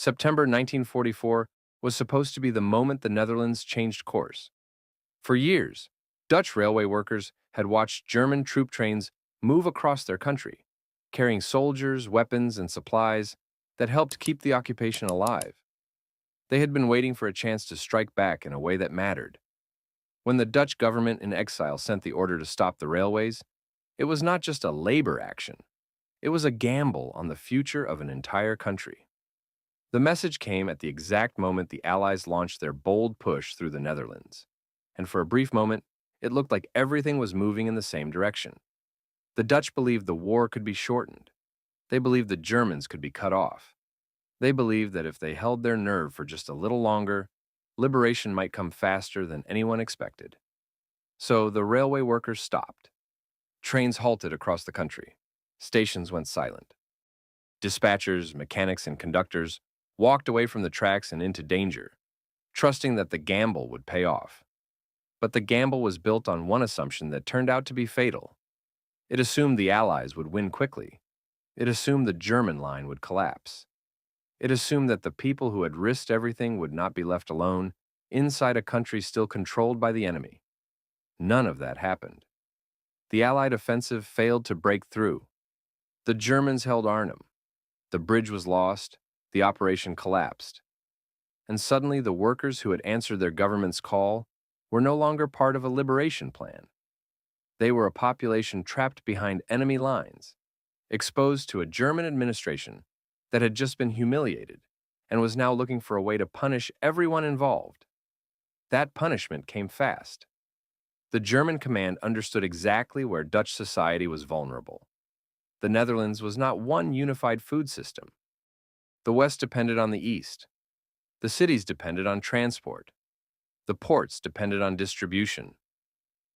September 1944 was supposed to be the moment the Netherlands changed course. For years, Dutch railway workers had watched German troop trains move across their country, carrying soldiers, weapons, and supplies that helped keep the occupation alive. They had been waiting for a chance to strike back in a way that mattered. When the Dutch government in exile sent the order to stop the railways, it was not just a labor action. It was a gamble on the future of an entire country. The message came at the exact moment the Allies launched their bold push through the Netherlands, and for a brief moment, it looked like everything was moving in the same direction. The Dutch believed the war could be shortened. They believed the Germans could be cut off. They believed that if they held their nerve for just a little longer, liberation might come faster than anyone expected. So the railway workers stopped. Trains halted across the country. Stations went silent. Dispatchers, mechanics, and conductors walked away from the tracks and into danger, trusting that the gamble would pay off. But the gamble was built on one assumption that turned out to be fatal. It assumed the Allies would win quickly. It assumed the German line would collapse. It assumed that the people who had risked everything would not be left alone inside a country still controlled by the enemy. None of that happened. The Allied offensive failed to break through. The Germans held Arnhem. The bridge was lost. The operation collapsed. And suddenly the workers who had answered their government's call were no longer part of a liberation plan. They were a population trapped behind enemy lines, exposed to a German administration that had just been humiliated and was now looking for a way to punish everyone involved. That punishment came fast. The German command understood exactly where Dutch society was vulnerable. The Netherlands was not one unified food system. The West depended on the East. The cities depended on transport. The ports depended on distribution.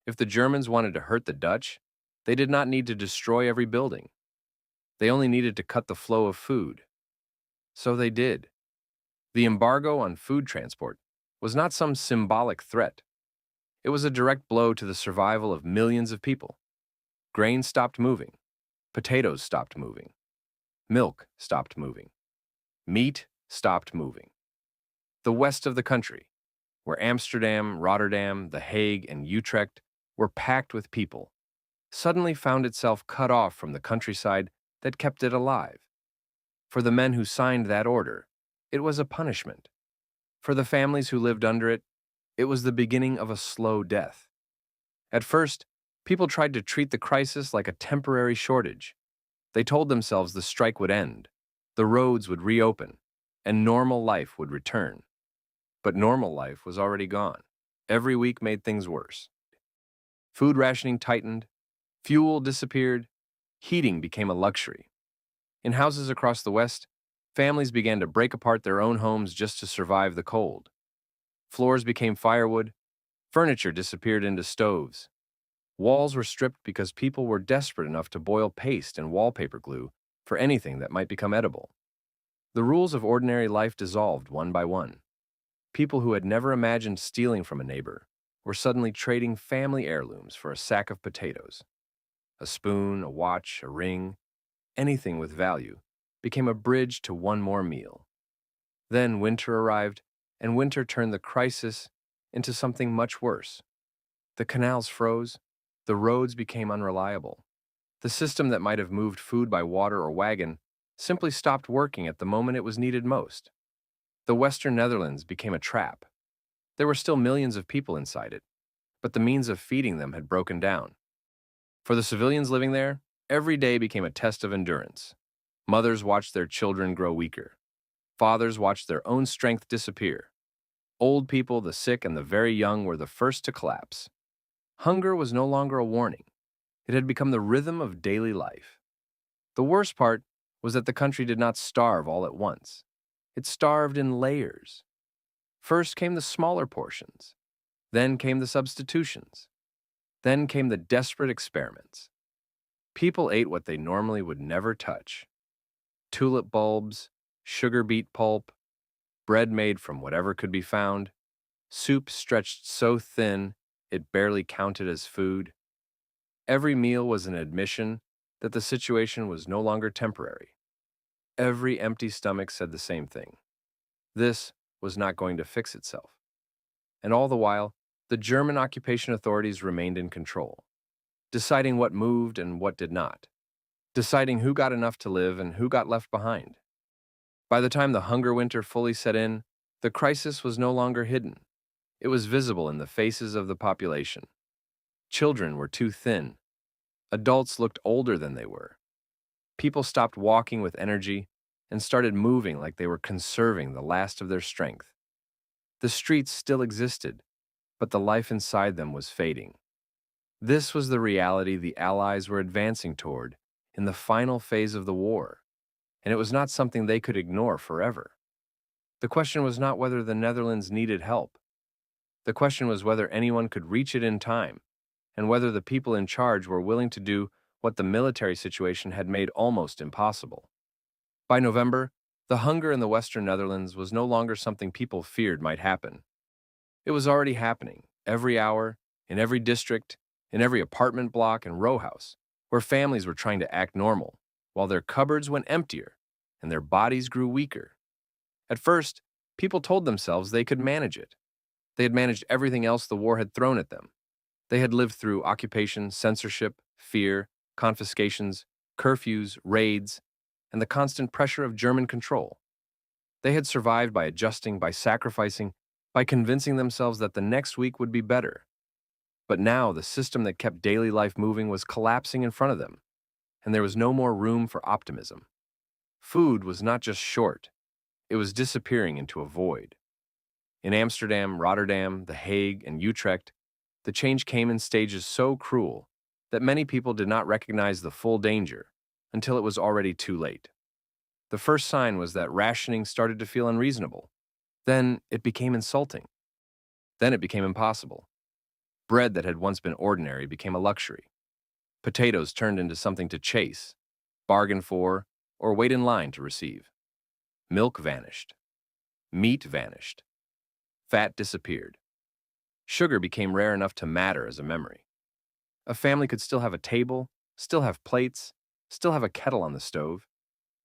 If the Germans wanted to hurt the Dutch, they did not need to destroy every building. They only needed to cut the flow of food. So they did. The embargo on food transport was not some symbolic threat. It was a direct blow to the survival of millions of people. Grain stopped moving. Potatoes stopped moving. Milk stopped moving. Meat stopped moving. The west of the country, where Amsterdam, Rotterdam, The Hague, and Utrecht were packed with people, suddenly found itself cut off from the countryside that kept it alive. For the men who signed that order, it was a punishment. For the families who lived under it, it was the beginning of a slow death. At first, people tried to treat the crisis like a temporary shortage. They told themselves the strike would end, the roads would reopen, and normal life would return. But normal life was already gone. Every week made things worse. Food rationing tightened, fuel disappeared, heating became a luxury. In houses across the West, families began to break apart their own homes just to survive the cold. Floors became firewood, furniture disappeared into stoves. Walls were stripped because people were desperate enough to boil paste and wallpaper glue for anything that might become edible. The rules of ordinary life dissolved one by one. People who had never imagined stealing from a neighbor were suddenly trading family heirlooms for a sack of potatoes. A spoon, a watch, a ring, anything with value became a bridge to one more meal. Then winter arrived, and winter turned the crisis into something much worse. The canals froze, the roads became unreliable. The system that might have moved food by water or wagon simply stopped working at the moment it was needed most. The Western Netherlands became a trap. There were still millions of people inside it, but the means of feeding them had broken down. For the civilians living there, every day became a test of endurance. Mothers watched their children grow weaker. Fathers watched their own strength disappear. Old people, the sick, and the very young were the first to collapse. Hunger was no longer a warning. It had become the rhythm of daily life. The worst part was that the country did not starve all at once. It starved in layers. First came the smaller portions. Then came the substitutions. Then came the desperate experiments. People ate what they normally would never touch. Tulip bulbs, sugar beet pulp, bread made from whatever could be found, soup stretched so thin it barely counted as food. Every meal was an admission that the situation was no longer temporary. Every empty stomach said the same thing. This was not going to fix itself. And all the while, the German occupation authorities remained in control, deciding what moved and what did not, deciding who got enough to live and who got left behind. By the time the hunger winter fully set in, the crisis was no longer hidden. It was visible in the faces of the population. Children were too thin. Adults looked older than they were. People stopped walking with energy and started moving like they were conserving the last of their strength. The streets still existed, but the life inside them was fading. This was the reality the Allies were advancing toward in the final phase of the war, and it was not something they could ignore forever. The question was not whether the Netherlands needed help. The question was whether anyone could reach it in time, and whether the people in charge were willing to do what the military situation had made almost impossible. By November, the hunger in the Western Netherlands was no longer something people feared might happen. It was already happening, every hour, in every district, in every apartment block and row house, where families were trying to act normal, while their cupboards went emptier and their bodies grew weaker. At first, people told themselves they could manage it. They had managed everything else the war had thrown at them. They had lived through occupation, censorship, fear, confiscations, curfews, raids, and the constant pressure of German control. They had survived by adjusting, by sacrificing, by convincing themselves that the next week would be better. But now the system that kept daily life moving was collapsing in front of them, and there was no more room for optimism. Food was not just short, it was disappearing into a void. In Amsterdam, Rotterdam, The Hague, and Utrecht, the change came in stages so cruel that many people did not recognize the full danger until it was already too late. The first sign was that rationing started to feel unreasonable. Then it became insulting. Then it became impossible. Bread that had once been ordinary became a luxury. Potatoes turned into something to chase, bargain for, or wait in line to receive. Milk vanished. Meat vanished. Fat disappeared. Sugar became rare enough to matter as a memory. A family could still have a table, still have plates, still have a kettle on the stove,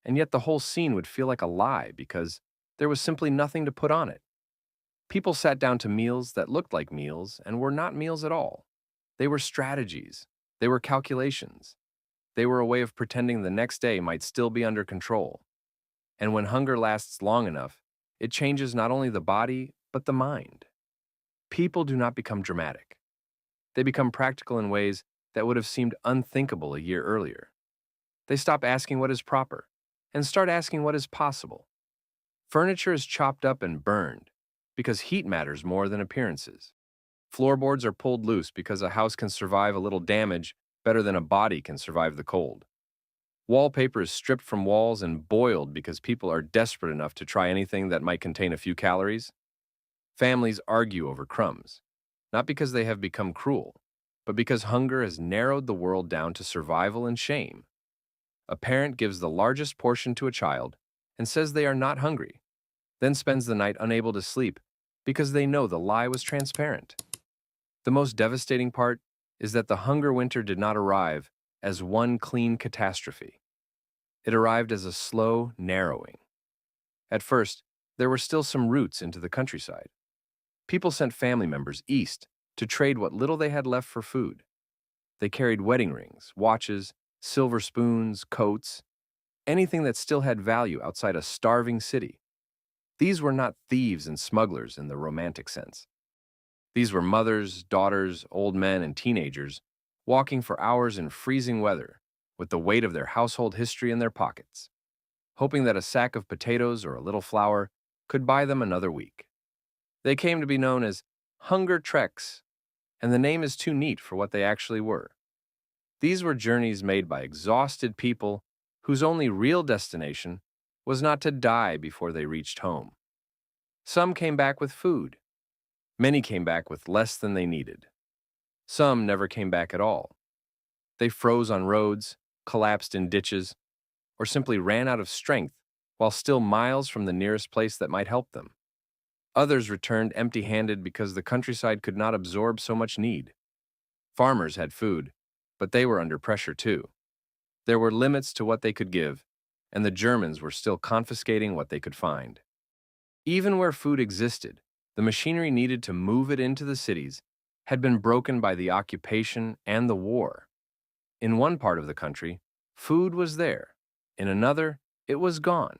and yet the whole scene would feel like a lie because there was simply nothing to put on it. People sat down to meals that looked like meals and were not meals at all. They were strategies. They were calculations. They were a way of pretending the next day might still be under control. And when hunger lasts long enough, it changes not only the body, but the mind. People do not become dramatic. They become practical in ways that would have seemed unthinkable a year earlier. They stop asking what is proper and start asking what is possible. Furniture is chopped up and burned because heat matters more than appearances. Floorboards are pulled loose because a house can survive a little damage better than a body can survive the cold. Wallpaper is stripped from walls and boiled because people are desperate enough to try anything that might contain a few calories. Families argue over crumbs, not because they have become cruel, but because hunger has narrowed the world down to survival and shame. A parent gives the largest portion to a child and says they are not hungry, then spends the night unable to sleep because they know the lie was transparent. The most devastating part is that the hunger winter did not arrive as one clean catastrophe. It arrived as a slow narrowing. At first, there were still some routes into the countryside. People sent family members east to trade what little they had left for food. They carried wedding rings, watches, silver spoons, coats, anything that still had value outside a starving city. These were not thieves and smugglers in the romantic sense. These were mothers, daughters, old men, and teenagers walking for hours in freezing weather with the weight of their household history in their pockets, hoping that a sack of potatoes or a little flour could buy them another week. They came to be known as hunger treks, and the name is too neat for what they actually were. These were journeys made by exhausted people whose only real destination was not to die before they reached home. Some came back with food. Many came back with less than they needed. Some never came back at all. They froze on roads, collapsed in ditches, or simply ran out of strength while still miles from the nearest place that might help them. Others returned empty-handed because the countryside could not absorb so much need. Farmers had food, but they were under pressure too. There were limits to what they could give, and the Germans were still confiscating what they could find. Even where food existed, the machinery needed to move it into the cities had been broken by the occupation and the war. In one part of the country, food was there. In another, it was gone.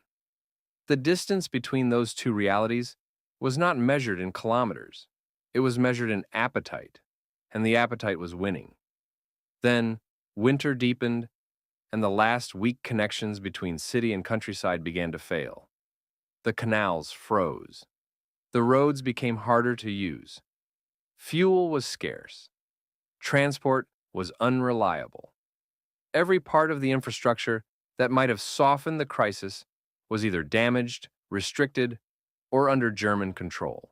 The distance between those two realities was not measured in kilometers. It was measured in appetite, and the appetite was winning. Then, winter deepened, and the last weak connections between city and countryside began to fail. The canals froze. The roads became harder to use. Fuel was scarce. Transport was unreliable. Every part of the infrastructure that might have softened the crisis was either damaged, restricted, or under German control.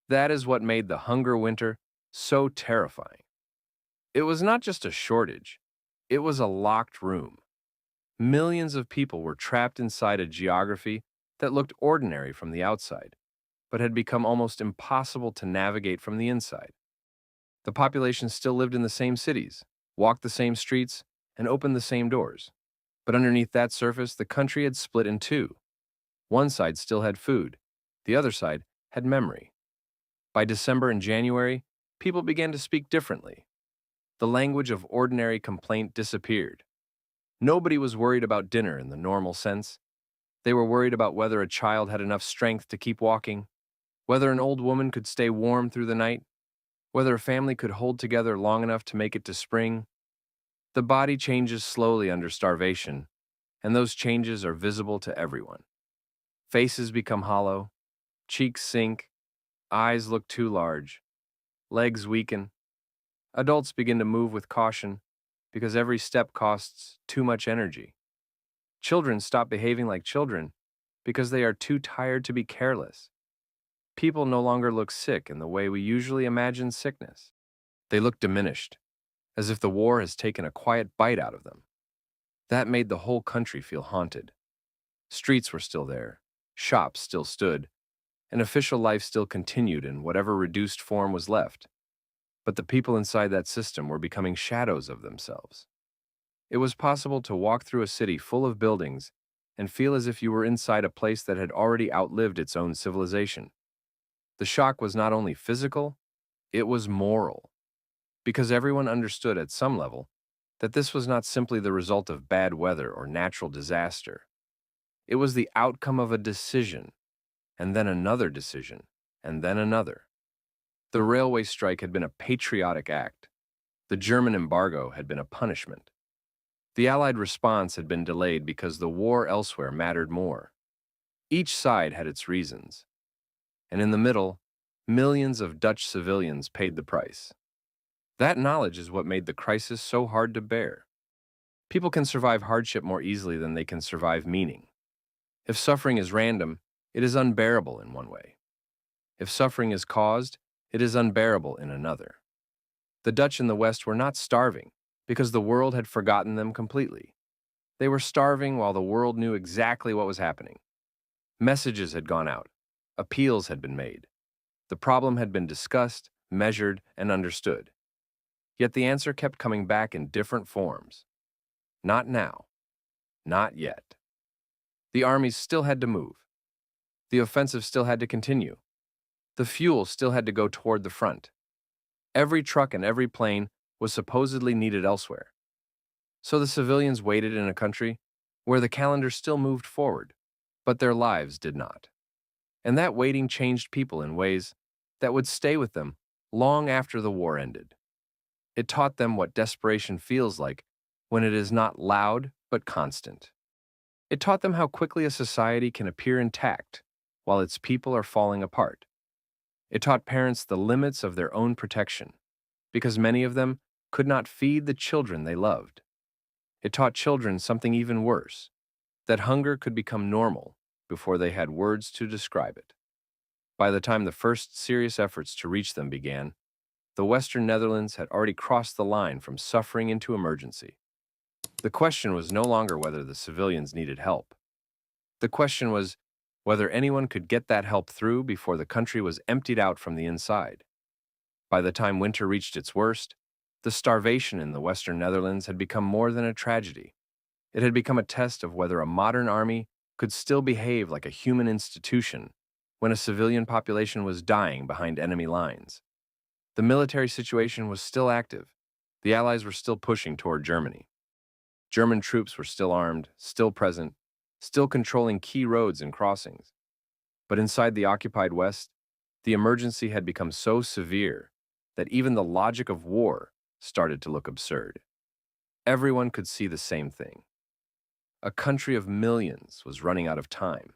That is what made the hunger winter so terrifying. It was not just a shortage, it was a locked room. Millions of people were trapped inside a geography that looked ordinary from the outside, but had become almost impossible to navigate from the inside. The population still lived in the same cities, walked the same streets, and opened the same doors. But underneath that surface, the country had split in two. One side still had food, the other side had memory. By December and January, people began to speak differently. The language of ordinary complaint disappeared. Nobody was worried about dinner in the normal sense. They were worried about whether a child had enough strength to keep walking, whether an old woman could stay warm through the night, whether a family could hold together long enough to make it to spring. The body changes slowly under starvation, and those changes are visible to everyone. Faces become hollow, cheeks sink, eyes look too large, legs weaken. Adults begin to move with caution because every step costs too much energy. Children stop behaving like children because they are too tired to be careless. People no longer look sick in the way we usually imagine sickness. They look diminished, as if the war has taken a quiet bite out of them. That made the whole country feel haunted. Streets were still there, shops still stood, and official life still continued in whatever reduced form was left. But the people inside that system were becoming shadows of themselves. It was possible to walk through a city full of buildings and feel as if you were inside a place that had already outlived its own civilization. The shock was not only physical, it was moral, because everyone understood at some level that this was not simply the result of bad weather or natural disaster. It was the outcome of a decision, and then another decision, and then another. The railway strike had been a patriotic act. The German embargo had been a punishment. The Allied response had been delayed because the war elsewhere mattered more. Each side had its reasons. And in the middle, millions of Dutch civilians paid the price. That knowledge is what made the crisis so hard to bear. People can survive hardship more easily than they can survive meaning. If suffering is random, it is unbearable in one way. If suffering is caused, it is unbearable in another. The Dutch in the West were not starving because the world had forgotten them completely. They were starving while the world knew exactly what was happening. Messages had gone out. Appeals had been made. The problem had been discussed, measured, and understood. Yet the answer kept coming back in different forms. Not now. Not yet. The armies still had to move. The offensive still had to continue. The fuel still had to go toward the front. Every truck and every plane was supposedly needed elsewhere. So the civilians waited in a country where the calendar still moved forward, but their lives did not. And that waiting changed people in ways that would stay with them long after the war ended. It taught them what desperation feels like when it is not loud but constant. It taught them how quickly a society can appear intact while its people are falling apart. It taught parents the limits of their own protection, because many of them could not feed the children they loved. It taught children something even worse, that hunger could become normal before they had words to describe it. By the time the first serious efforts to reach them began, the Western Netherlands had already crossed the line from suffering into emergency. The question was no longer whether the civilians needed help. The question was whether anyone could get that help through before the country was emptied out from the inside. By the time winter reached its worst, the starvation in the Western Netherlands had become more than a tragedy. It had become a test of whether a modern army could still behave like a human institution when a civilian population was dying behind enemy lines. The military situation was still active. The Allies were still pushing toward Germany. German troops were still armed, still present, still controlling key roads and crossings. But inside the occupied West, the emergency had become so severe that even the logic of war started to look absurd. Everyone could see the same thing. A country of millions was running out of time,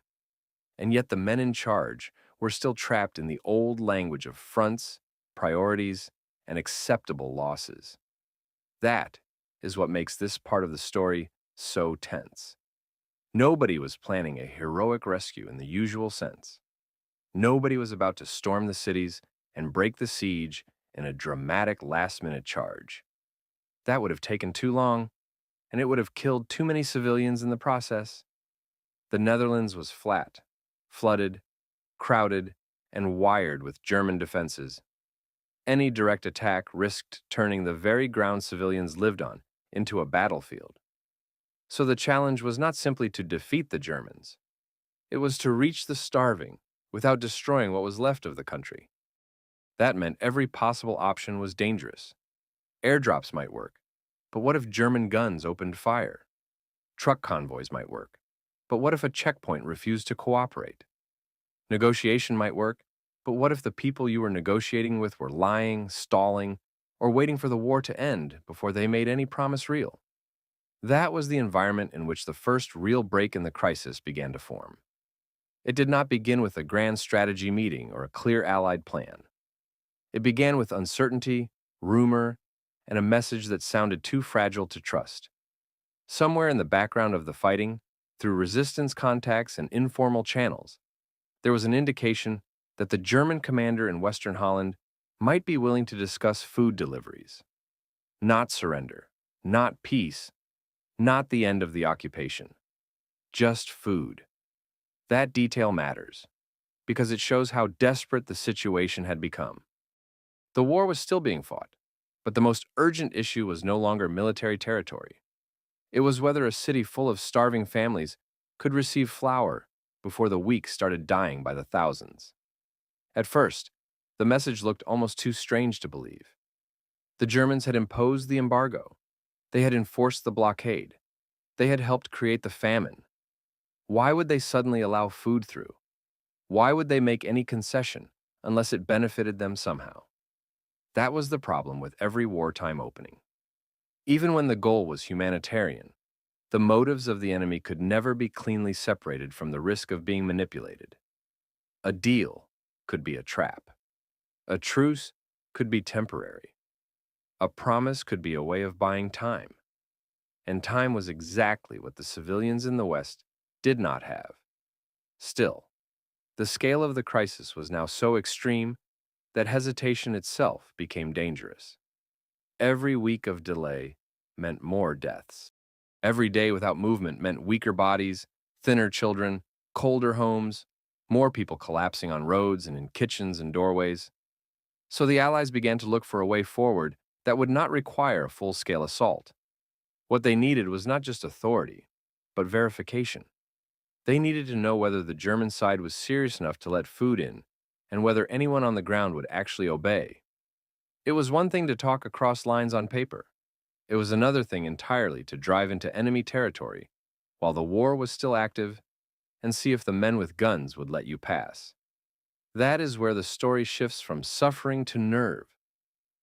and yet the men in charge were still trapped in the old language of fronts, priorities, and acceptable losses. That is what makes this part of the story so tense. Nobody was planning a heroic rescue in the usual sense. Nobody was about to storm the cities and break the siege in a dramatic last-minute charge. That would have taken too long, and it would have killed too many civilians in the process. The Netherlands was flat, flooded, crowded, and wired with German defenses. Any direct attack risked turning the very ground civilians lived on into a battlefield. So the challenge was not simply to defeat the Germans. It was to reach the starving without destroying what was left of the country. That meant every possible option was dangerous. Airdrops might work, but what if German guns opened fire? Truck convoys might work, but what if a checkpoint refused to cooperate? Negotiation might work, but what if the people you were negotiating with were lying, stalling, or waiting for the war to end before they made any promise real? That was the environment in which the first real break in the crisis began to form. It did not begin with a grand strategy meeting or a clear Allied plan. It began with uncertainty, rumor, and a message that sounded too fragile to trust. Somewhere in the background of the fighting, through resistance contacts and informal channels, there was an indication that the German commander in Western Holland might be willing to discuss food deliveries. Not surrender, not peace, not the end of the occupation. Just food. That detail matters, because it shows how desperate the situation had become. The war was still being fought, but the most urgent issue was no longer military territory. It was whether a city full of starving families could receive flour before the weak started dying by the thousands. At first, the message looked almost too strange to believe. The Germans had imposed the embargo. They had enforced the blockade. They had helped create the famine. Why would they suddenly allow food through? Why would they make any concession unless it benefited them somehow? That was the problem with every wartime opening. Even when the goal was humanitarian, the motives of the enemy could never be cleanly separated from the risk of being manipulated. A deal could be a trap. A truce could be temporary. A promise could be a way of buying time. And time was exactly what the civilians in the West did not have. Still, the scale of the crisis was now so extreme that hesitation itself became dangerous. Every week of delay meant more deaths. Every day without movement meant weaker bodies, thinner children, colder homes, more people collapsing on roads and in kitchens and doorways. So the Allies began to look for a way forward that would not require a full-scale assault. What they needed was not just authority, but verification. They needed to know whether the German side was serious enough to let food in, and whether anyone on the ground would actually obey. It was one thing to talk across lines on paper. It was another thing entirely to drive into enemy territory while the war was still active and see if the men with guns would let you pass. That is where the story shifts from suffering to nerve,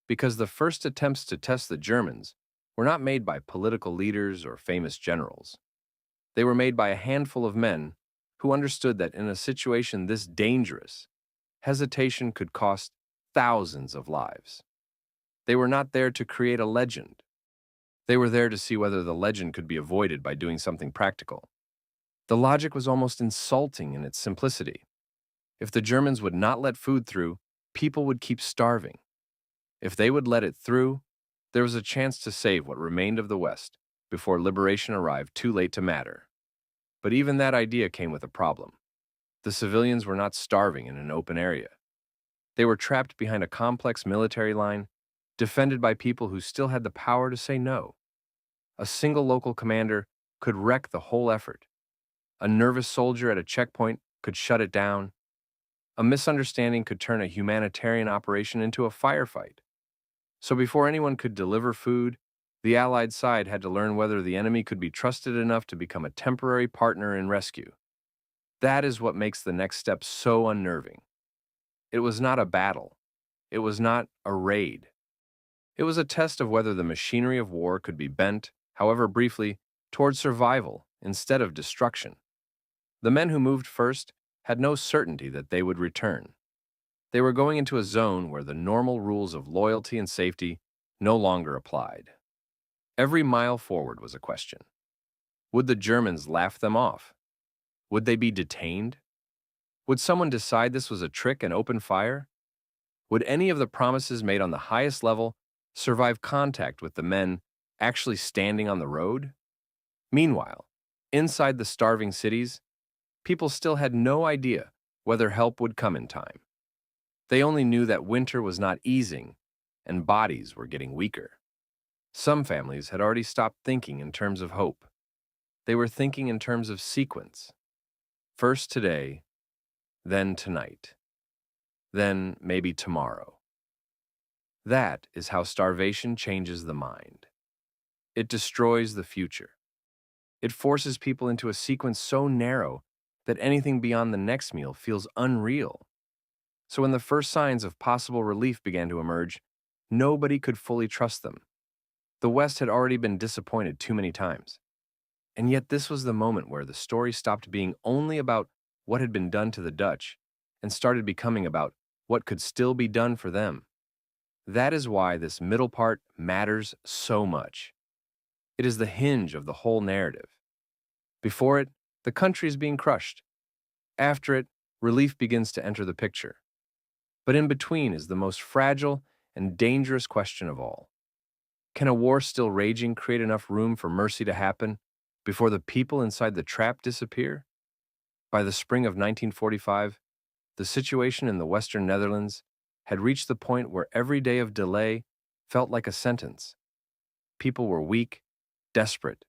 because the first attempts to test the Germans were not made by political leaders or famous generals. They were made by a handful of men who understood that in a situation this dangerous, hesitation could cost thousands of lives. They were not there to create a legend. They were there to see whether the legend could be avoided by doing something practical. The logic was almost insulting in its simplicity. If the Germans would not let food through, people would keep starving. If they would let it through, there was a chance to save what remained of the West before liberation arrived too late to matter. But even that idea came with a problem. The civilians were not starving in an open area. They were trapped behind a complex military line, defended by people who still had the power to say no. A single local commander could wreck the whole effort. A nervous soldier at a checkpoint could shut it down. A misunderstanding could turn a humanitarian operation into a firefight. So before anyone could deliver food, the Allied side had to learn whether the enemy could be trusted enough to become a temporary partner in rescue. That is what makes the next step so unnerving. It was not a battle. It was not a raid. It was a test of whether the machinery of war could be bent, however briefly, towards survival instead of destruction. The men who moved first had no certainty that they would return. They were going into a zone where the normal rules of loyalty and safety no longer applied. Every mile forward was a question. Would the Germans laugh them off? Would they be detained? Would someone decide this was a trick and open fire? Would any of the promises made on the highest level survive contact with the men actually standing on the road? Meanwhile, inside the starving cities, people still had no idea whether help would come in time. They only knew that winter was not easing and bodies were getting weaker. Some families had already stopped thinking in terms of hope. They were thinking in terms of sequence. First today, then tonight, then maybe tomorrow. That is how starvation changes the mind. It destroys the future. It forces people into a sequence so narrow that anything beyond the next meal feels unreal. So when the first signs of possible relief began to emerge, nobody could fully trust them. The West had already been disappointed too many times. And yet this was the moment where the story stopped being only about what had been done to the Dutch and started becoming about what could still be done for them. That is why this middle part matters so much. It is the hinge of the whole narrative. Before it, the country is being crushed. After it, relief begins to enter the picture. But in between is the most fragile and dangerous question of all. Can a war still raging create enough room for mercy to happen before the people inside the trap disappear? By the spring of 1945, the situation in the Western Netherlands had reached the point where every day of delay felt like a sentence. People were weak, desperate,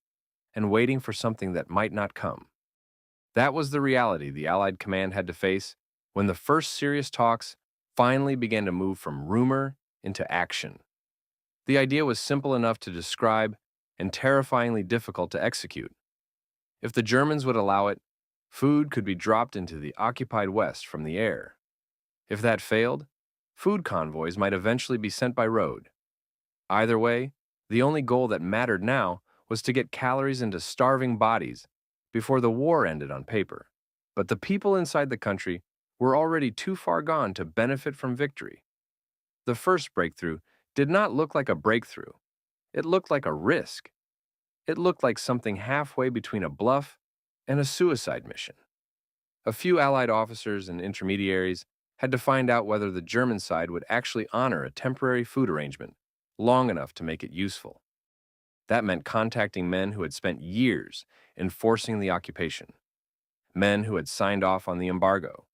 and waiting for something that might not come. That was the reality the Allied command had to face when the first serious talks finally began to move from rumor into action. The idea was simple enough to describe and terrifyingly difficult to execute. If the Germans would allow it, food could be dropped into the occupied West from the air. If that failed, food convoys might eventually be sent by road. Either way, the only goal that mattered now was to get calories into starving bodies before the war ended on paper. But the people inside the country were already too far gone to benefit from victory. The first breakthrough did not look like a breakthrough. It looked like a risk. It looked like something halfway between a bluff and a suicide mission. A few Allied officers and intermediaries had to find out whether the German side would actually honor a temporary food arrangement long enough to make it useful. That meant contacting men who had spent years enforcing the occupation, men who had signed off on the embargo,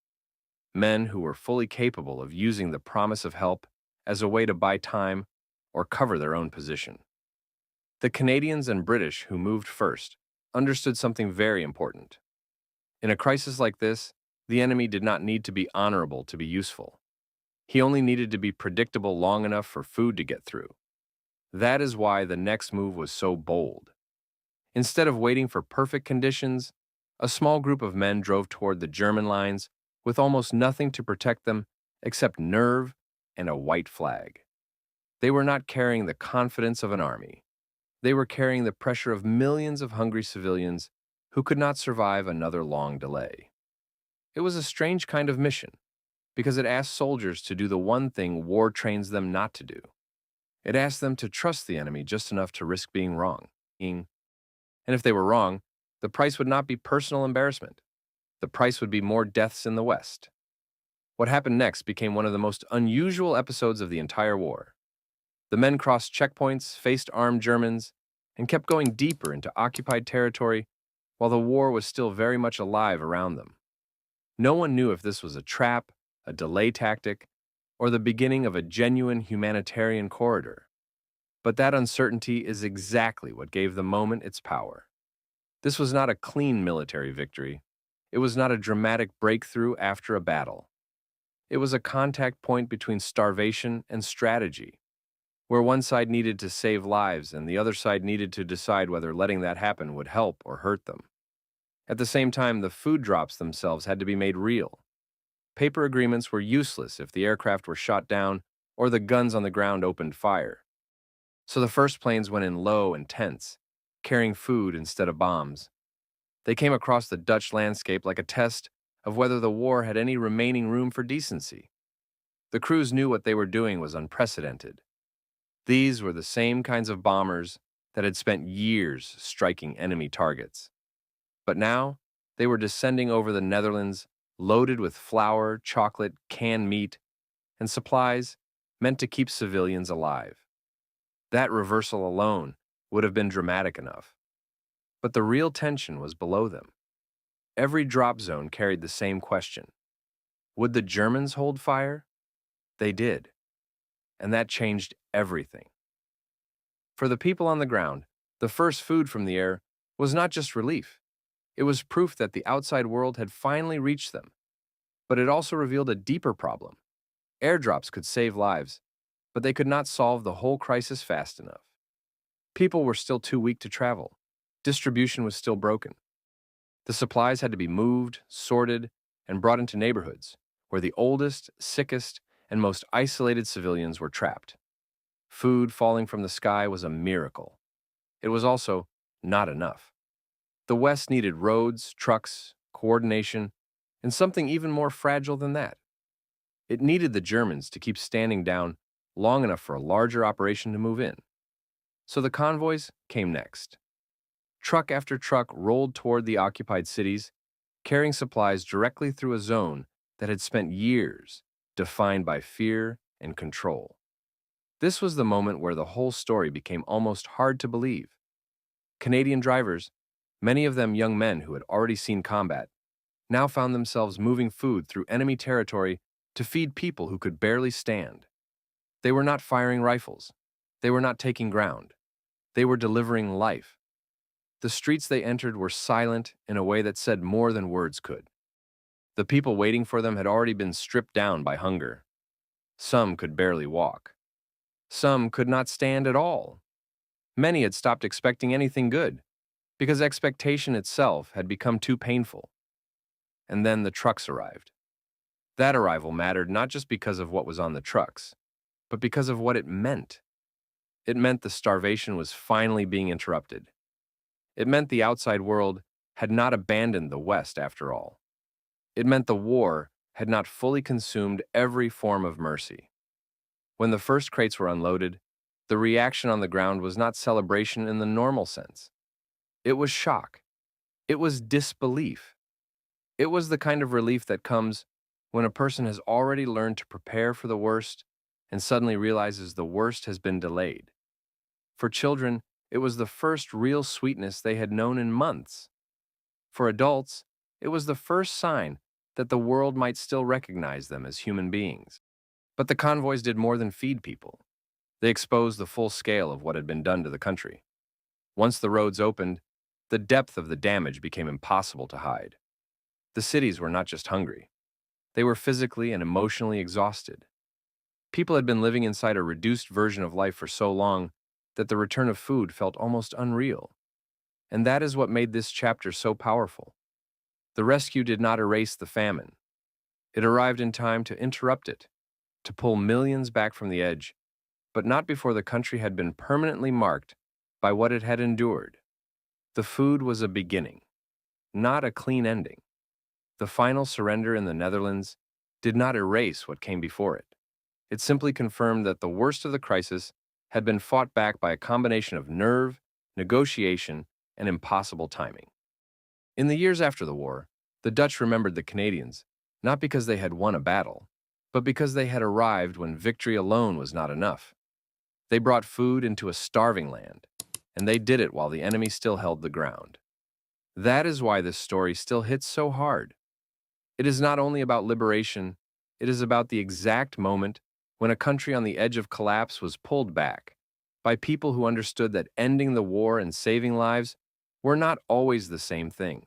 men who were fully capable of using the promise of help as a way to buy time or cover their own position. The Canadians and British who moved first understood something very important. In a crisis like this, the enemy did not need to be honorable to be useful. He only needed to be predictable long enough for food to get through. That is why the next move was so bold. Instead of waiting for perfect conditions, a small group of men drove toward the German lines with almost nothing to protect them except nerve and a white flag. They were not carrying the confidence of an army. They were carrying the pressure of millions of hungry civilians who could not survive another long delay. It was a strange kind of mission, because it asked soldiers to do the one thing war trains them not to do. It asked them to trust the enemy just enough to risk being wrong. And if they were wrong, the price would not be personal embarrassment. The price would be more deaths in the West. What happened next became one of the most unusual episodes of the entire war. The men crossed checkpoints, faced armed Germans, and kept going deeper into occupied territory while the war was still very much alive around them. No one knew if this was a trap, a delay tactic, or the beginning of a genuine humanitarian corridor. But that uncertainty is exactly what gave the moment its power. This was not a clean military victory. It was not a dramatic breakthrough after a battle. It was a contact point between starvation and strategy, where one side needed to save lives and the other side needed to decide whether letting that happen would help or hurt them. At the same time, the food drops themselves had to be made real. Paper agreements were useless if the aircraft were shot down or the guns on the ground opened fire. So the first planes went in low and tense, carrying food instead of bombs. They came across the Dutch landscape like a test of whether the war had any remaining room for decency. The crews knew what they were doing was unprecedented. These were the same kinds of bombers that had spent years striking enemy targets. But now, they were descending over the Netherlands, loaded with flour, chocolate, canned meat, and supplies meant to keep civilians alive. That reversal alone would have been dramatic enough. But the real tension was below them. Every drop zone carried the same question. Would the Germans hold fire? They did. And that changed everything. For the people on the ground, the first food from the air was not just relief. It was proof that the outside world had finally reached them. But it also revealed a deeper problem. Airdrops could save lives, but they could not solve the whole crisis fast enough. People were still too weak to travel. Distribution was still broken. The supplies had to be moved, sorted, and brought into neighborhoods where the oldest, sickest, and most isolated civilians were trapped. Food falling from the sky was a miracle. It was also not enough. The West needed roads, trucks, coordination, and something even more fragile than that. It needed the Germans to keep standing down long enough for a larger operation to move in. So the convoys came next. Truck after truck rolled toward the occupied cities, carrying supplies directly through a zone that had spent years defined by fear and control. This was the moment where the whole story became almost hard to believe. Canadian drivers, many of them young men who had already seen combat, now found themselves moving food through enemy territory to feed people who could barely stand. They were not firing rifles. They were not taking ground. They were delivering life. The streets they entered were silent in a way that said more than words could. The people waiting for them had already been stripped down by hunger. Some could barely walk. Some could not stand at all. Many had stopped expecting anything good, because expectation itself had become too painful. And then the trucks arrived. That arrival mattered not just because of what was on the trucks, but because of what it meant. It meant the starvation was finally being interrupted. It meant the outside world had not abandoned the West after all. It meant the war had not fully consumed every form of mercy. When the first crates were unloaded, the reaction on the ground was not celebration in the normal sense. It was shock. It was disbelief. It was the kind of relief that comes when a person has already learned to prepare for the worst and suddenly realizes the worst has been delayed. For children, it was the first real sweetness they had known in months. For adults, it was the first sign that the world might still recognize them as human beings. But the convoys did more than feed people. They exposed the full scale of what had been done to the country. Once the roads opened, the depth of the damage became impossible to hide. The cities were not just hungry. They were physically and emotionally exhausted. People had been living inside a reduced version of life for so long that the return of food felt almost unreal. And that is what made this chapter so powerful. The rescue did not erase the famine. It arrived in time to interrupt it, to pull millions back from the edge, but not before the country had been permanently marked by what it had endured. The food was a beginning, not a clean ending. The final surrender in the Netherlands did not erase what came before it. It simply confirmed that the worst of the crisis had been fought back by a combination of nerve, negotiation, and impossible timing. In the years after the war, the Dutch remembered the Canadians, not because they had won a battle, but because they had arrived when victory alone was not enough. They brought food into a starving land, and they did it while the enemy still held the ground. That is why this story still hits so hard. It is not only about liberation, it is about the exact moment when a country on the edge of collapse was pulled back by people who understood that ending the war and saving lives were not always the same thing.